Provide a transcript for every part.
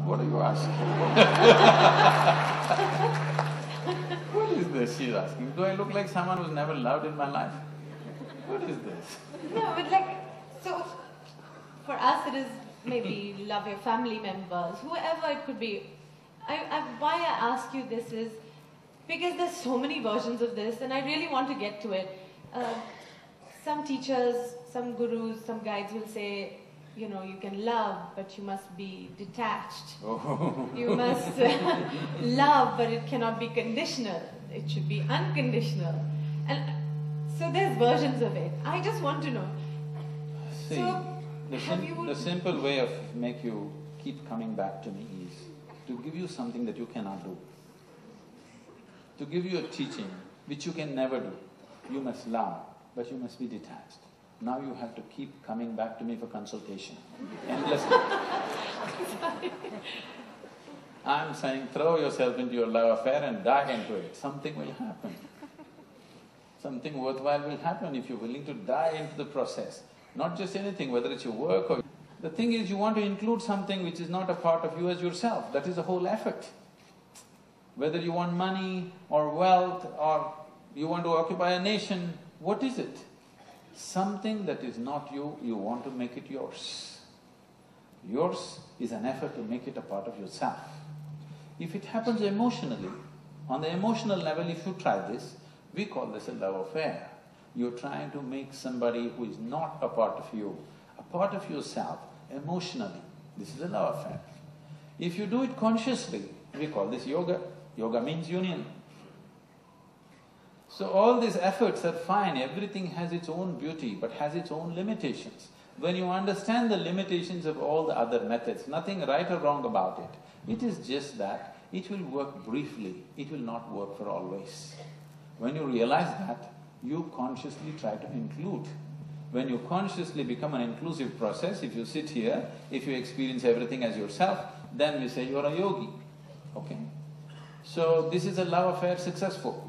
what are you asking? What is this, she's asking? Do I look like someone who's never loved in my life? What is this? No, but like, so for us it is maybe love your family members, whoever it could be. Why I ask you this is because there's so many versions of this and I really want to get to it. Some teachers, some gurus, some guides will say, you know, you can love, but you must be detached. Oh. You must love, but it cannot be conditional. It should be unconditional. And so there's versions of it. I just want to know. See, So, the simple way of make you keep coming back to me is to give you something that you cannot do. To give you a teaching which you can never do. You must love, but you must be detached. Now you have to keep coming back to me for consultation, endlessly. I'm saying throw yourself into your love affair and dive into it, something will happen. Something worthwhile will happen if you're willing to dive into the process. Not just anything, whether it's your work or… The thing is, you want to include something which is not a part of you as yourself, that is the whole effort. Whether you want money or wealth or you want to occupy a nation, what is it? Something that is not you, you want to make it yours. Yours is an effort to make it a part of yourself. If it happens emotionally, on the emotional level, if you try this, we call this a love affair. You're trying to make somebody who is not a part of you, a part of yourself, emotionally. This is a love affair. If you do it consciously, we call this yoga. Yoga means union. So all these efforts are fine, everything has its own beauty but has its own limitations. When you understand the limitations of all the other methods, nothing right or wrong about it, it is just that it will work briefly, it will not work for always. When you realize that, you consciously try to include. When you consciously become an inclusive process, if you sit here, if you experience everything as yourself, then we say you're a yogi, okay? So this is a love affair successful.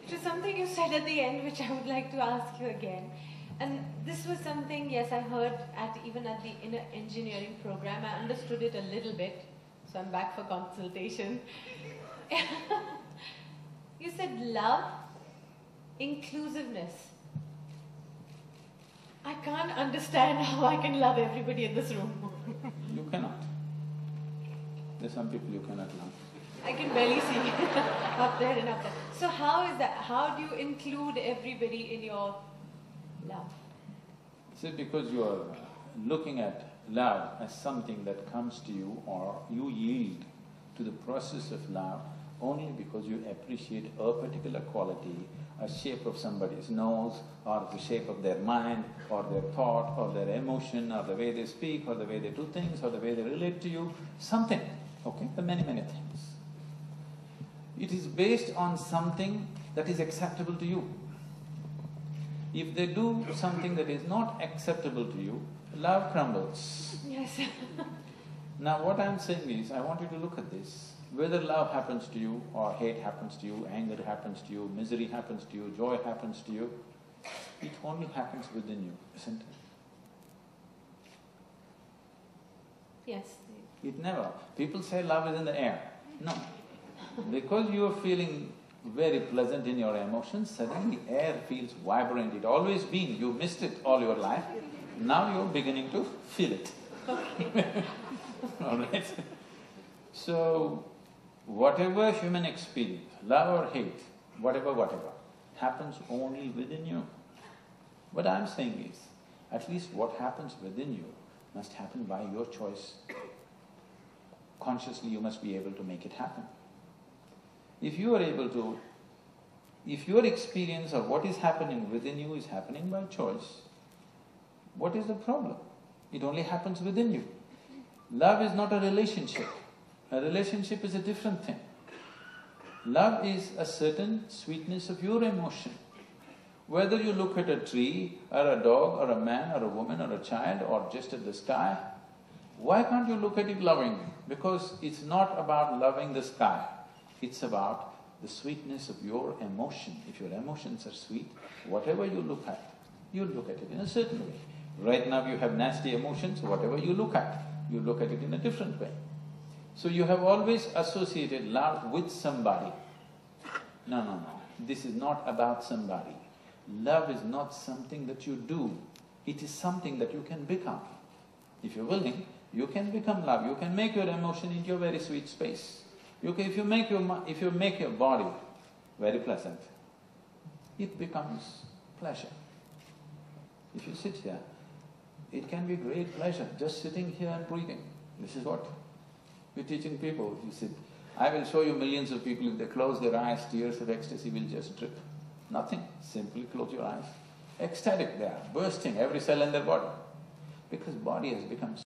To something you said at the end, which I would like to ask you again. And this was something, yes, I heard even at the inner engineering program. I understood it a little bit, so I'm back for consultation. You said love, inclusiveness. I can't understand how I can love everybody in this room. You cannot. There's some people you cannot love. I can barely see up there and up there. So how is that? How do you include everybody in your love? See, because you are looking at love as something that comes to you or you yield to the process of love only because you appreciate a particular quality, a shape of somebody's nose or the shape of their mind or their thought or their emotion or the way they speak or the way they do things or the way they relate to you, something, okay? There are many, many things. It is based on something that is acceptable to you. If they do something that is not acceptable to you, love crumbles. Yes. Now what I'm saying is, I want you to look at this. Whether love happens to you or hate happens to you, anger happens to you, misery happens to you, joy happens to you, it only happens within you, isn't it? Yes. It never… People say love is in the air. No. Because you are feeling very pleasant in your emotions, suddenly air feels vibrant. It always been, you missed it all your life, now you're beginning to feel it. Okay. All right? So, whatever human experience, love or hate, whatever, happens only within you. What I'm saying is, at least what happens within you must happen by your choice. Consciously you must be able to make it happen. If you are able to… If your experience or what is happening within you is happening by choice, what is the problem? It only happens within you. Love is not a relationship. A relationship is a different thing. Love is a certain sweetness of your emotion. Whether you look at a tree, or a dog, or a man, or a woman, or a child, or just at the sky, why can't you look at it lovingly? Because it's not about loving the sky, it's about the sweetness of your emotion. If your emotions are sweet, whatever you look at it in a certain way. Right now you have nasty emotions, whatever you look at it in a different way. So you have always associated love with somebody. No. This is not about somebody. Love is not something that you do, it is something that you can become. If you're willing, you can become love, you can make your emotion into a very sweet space. If you make your body very pleasant, it becomes pleasure. If you sit here, it can be great pleasure, just sitting here and breathing. This is what we're teaching people. You sit, I will show you millions of people, if they close their eyes, tears of ecstasy will just drip. Nothing, simply close your eyes. Ecstatic they are, bursting every cell in their body. Because body has become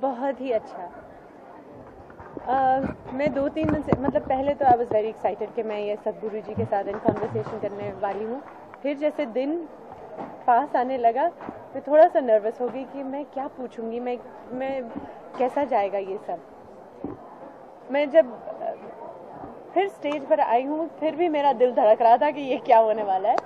बहुत ही अच्छा। मैं 2-3 दिन से मतलब पहले तो I was very excited कि मैं ये सदगुरु जी के साथ इन कन्वर्सेशन करने वाली हूँ। फिर जैसे दिन पास आने लगा मैं थोड़ा सा नर्वस हो गई कि मैं क्या पूछूंगी, मैं कैसा जाएगा ये सब। मैं जब फिर स्टेज पर आई हूँ फिर भी मेरा दिल धड़क रहा था कि ये क्या होने वाला है।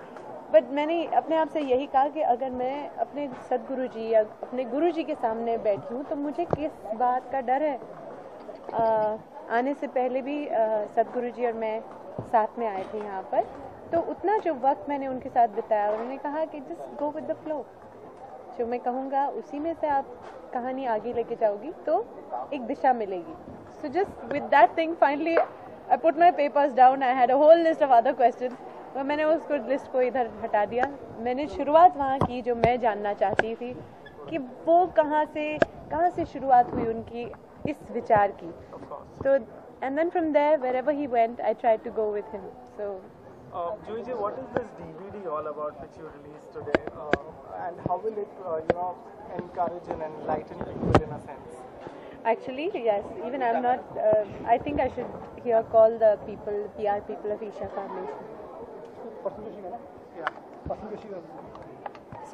बट मैंने अपने आप से यही कहा कि अगर मैं अपने सदगुरु जी या अपने गुरु जी के सामने बैठी हूँ तो मुझे किस बात का डर है। आने से पहले भी सदगुरु जी और मैं साथ में आए थे यहाँ पर, तो उतना जो वक्त मैंने उनके साथ बिताया उन्होंने कहा कि just go with the flow, जो मैं कहूँगा उसी में से आप कहानी आगे लेके जाओगी तो एक दिशा मिलेगी। So just with that thing finally I put my papers down, I had a whole list of other question, तो मैंने उसको लिस्ट को इधर हटा दिया। मैंने शुरुआत वहाँ की जो मैं जानना चाहती थी कि वो कहाँ से शुरुआत हुई उनकी इस विचार की। तो and then from there wherever he went I tried to go with him. So Juhi ji, what is this DVD all about which you released today, and how will it encourage and enlighten people in a sense? Actually yes, even I'm not I think I should here call the PR people of Isha Foundation.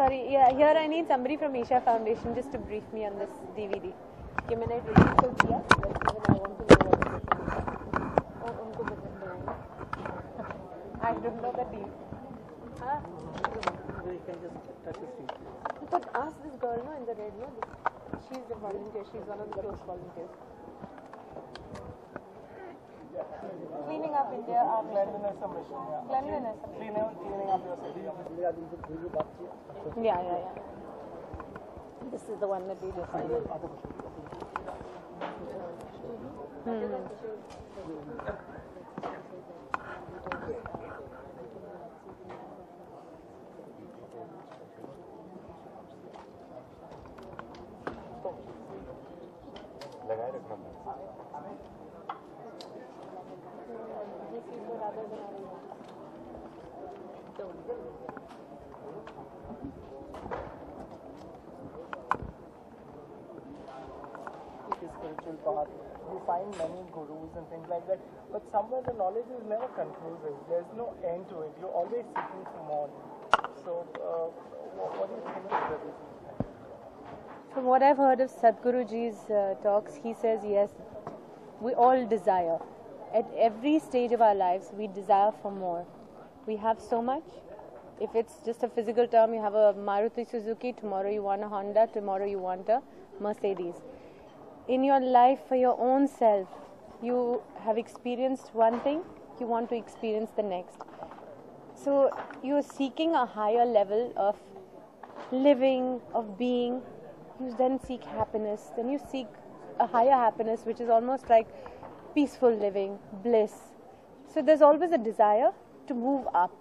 sorry, yeah, here I need somebody from Isha Foundation just to brief me on this DVD. कि मैंने release तो किया, but even I want to know what it is. और उनको पसंद आएगा. I don't know the deal. Huh? You can just touch his feet. But ask this girl, no, in the red, no? She's the volunteer. She's one of the close volunteers. Cleaning up India. Cleanliness mission. Yeah. Cleanliness. Cleaning up your city. Yeah. This is the one that we just signed. लगाए रखना Spiritual path. You find many gurus and things like that, but somewhere the knowledge is never conclusive. There's no end to it. You're always seeking for more. So, what do you think is the reason? From what I've heard of Sadhguruji's talks, he says yes, we all desire. At every stage of our lives, we desire for more. We have so much. If it's just a physical term, you have a Maruti Suzuki, tomorrow you want a Honda, tomorrow you want a Mercedes. In your life, for your own self, you have experienced one thing, you want to experience the next. So you're seeking a higher level of living, of being. You then seek happiness. Then you seek a higher happiness, which is almost like peaceful living, bliss. So there's always a desire to move up.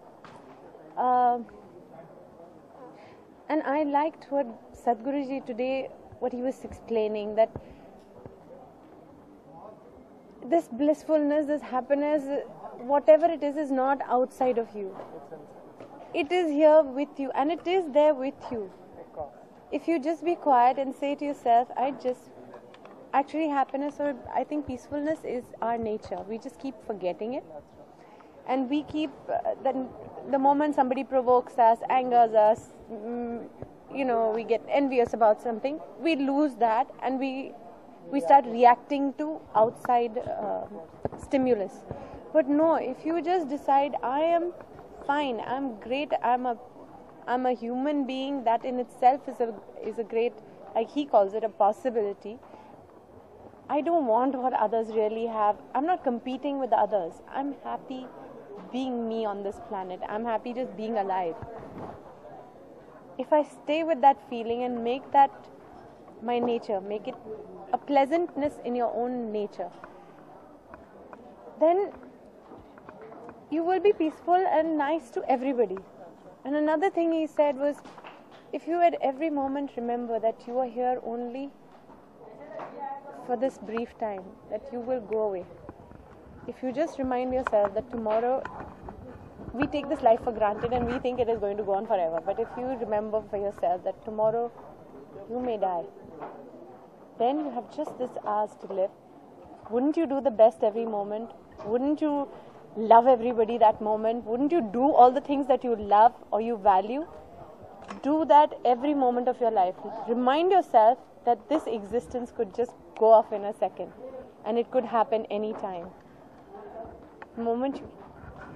And I liked what Sadhguruji today, what he was explaining, that this blissfulness, this happiness, whatever it is not outside of you. It is here with you, and it is there with you. If you just be quiet and say to yourself, actually happiness, or I think peacefulness is our nature. We just keep forgetting it. And we keep, the moment somebody provokes us, angers us, we get envious about something, we lose that and we start reacting to outside stimulus. But no, if you just decide, I am fine, I'm great, I'm a human being, that in itself is a great, like he calls it, a possibility. I don't want what others really have. I'm not competing with others. I'm happy being me on this planet. I'm happy just being alive. If I stay with that feeling and make that my nature, make it a pleasantness in your own nature, then you will be peaceful and nice to everybody. And another thing he said was, if you at every moment remember that you are here only for this brief time, that you will go away. If you just remind yourself that tomorrow, we take this life for granted and we think it is going to go on forever. But if you remember for yourself that tomorrow you may die, then you have just this hours to live. Wouldn't you do the best every moment? Wouldn't you love everybody that moment? Wouldn't you do all the things that you love or you value? Do that every moment of your life. Remind yourself that this existence could just go off in a second and it could happen anytime. The moment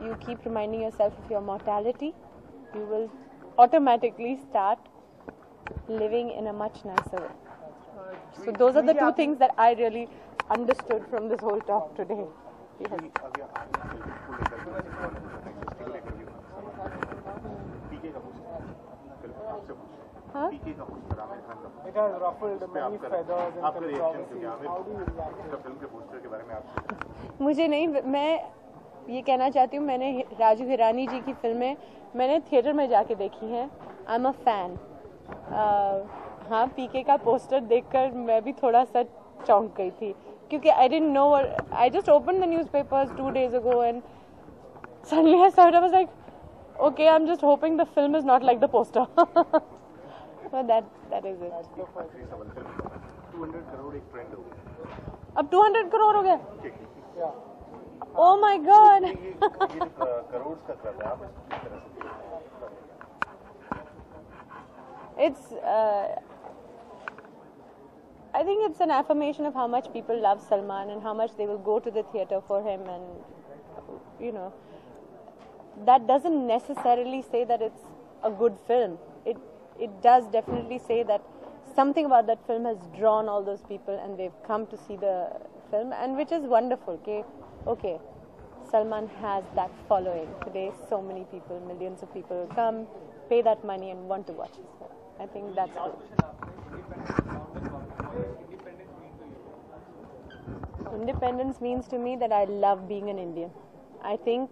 you keep reminding yourself of your mortality, you will automatically start living in a much nicer way. So those are the two things that I really understood from this whole talk today. Yes. Huh? It has ruffled many feathers and controversies. How do you react? मुझे नहीं, मैं ये कहना चाहती हूँ, मैंने राजू हिरानी जी की फिल्में मैंने थिएटर में जाके देखी हैं. I am a fan. हाँ, पीके का पोस्टर देखकर मैं भी थोड़ा सा चौंक गई थी, क्योंकि I didn't know. I just opened the newspapers 2 days ago and suddenly I saw it. I was like, okay, I'm just hoping the film is not like the poster. But that is it. 200 crore एक trend हो गया. अब 200 crore हो गया. Yeah. Oh my God. ये करोड़ का कर रहा है आप इस तरह से. It's, I think it's an affirmation of how much people love Salman and how much they will go to the theatre for him, and you know, that doesn't necessarily say that it's a good film. It does definitely say that something about that film has drawn all those people and they've come to see the film, and which is wonderful. Okay, Salman has that following. Today, so many people, millions of people will come, pay that money and want to watch his film. I think that's good. Independence means to me that I love being an Indian. I think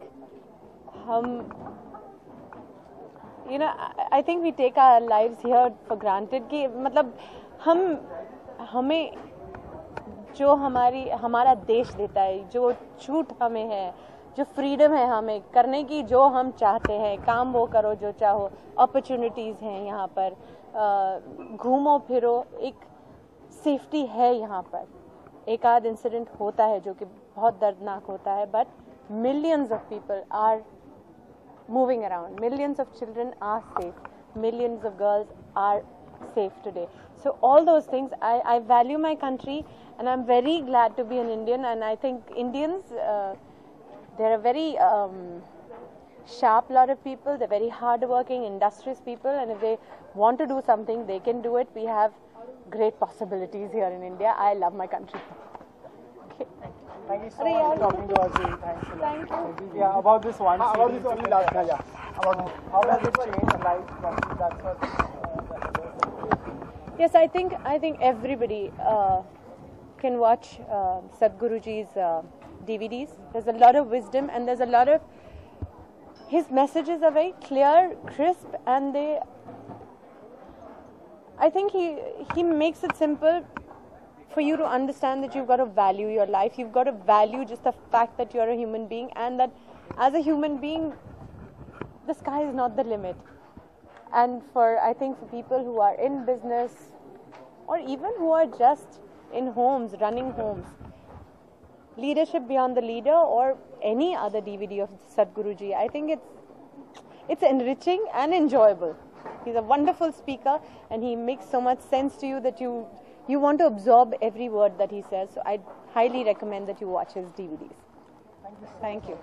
I think we take our lives here for granted कि मतलब हमें जो हमारा देश देता है, जो छूट हमें है, जो फ्रीडम है हमें करने की, जो हम चाहते हैं, काम वो करो जो चाहो, अपॉर्चुनिटीज़ हैं यहाँ पर, घूमो फिरो, एक सेफ्टी है यहाँ पर. एक आध इंसिडेंट होता है जो कि बहुत दर्दनाक होता है, but millions of people are moving around. Millions of children are safe. Millions of girls are safe today. So all those things, I value my country, and I'm very glad to be an Indian. And I think Indians, they're a very sharp lot of people. They're very hardworking, industrious people. And if they want to do something, they can do it. We have great possibilities here in India. I love my country. Okay. Thank you so much for talking to us. Thanks a lot. Thank you. Yeah, about this one. About this only last, yeah. How does it change life? That's what. Yes, I think everybody can watch Sadhguruji's DVDs. There's a lot of wisdom, and there's a lot of his messages are very clear, crisp, and I think he makes it simple for you to understand that you've got to value your life. You've got to value just the fact that you're a human being, and that as a human being, the sky is not the limit. And I think for people who are in business, or even who are just in homes, running homes, Leadership Beyond the Leader or any other DVD of Sadhguruji, I think it's enriching and enjoyable. He's a wonderful speaker, and he makes so much sense to you that you want to absorb every word that he says. So I highly recommend that you watch his DVDs. Thank you.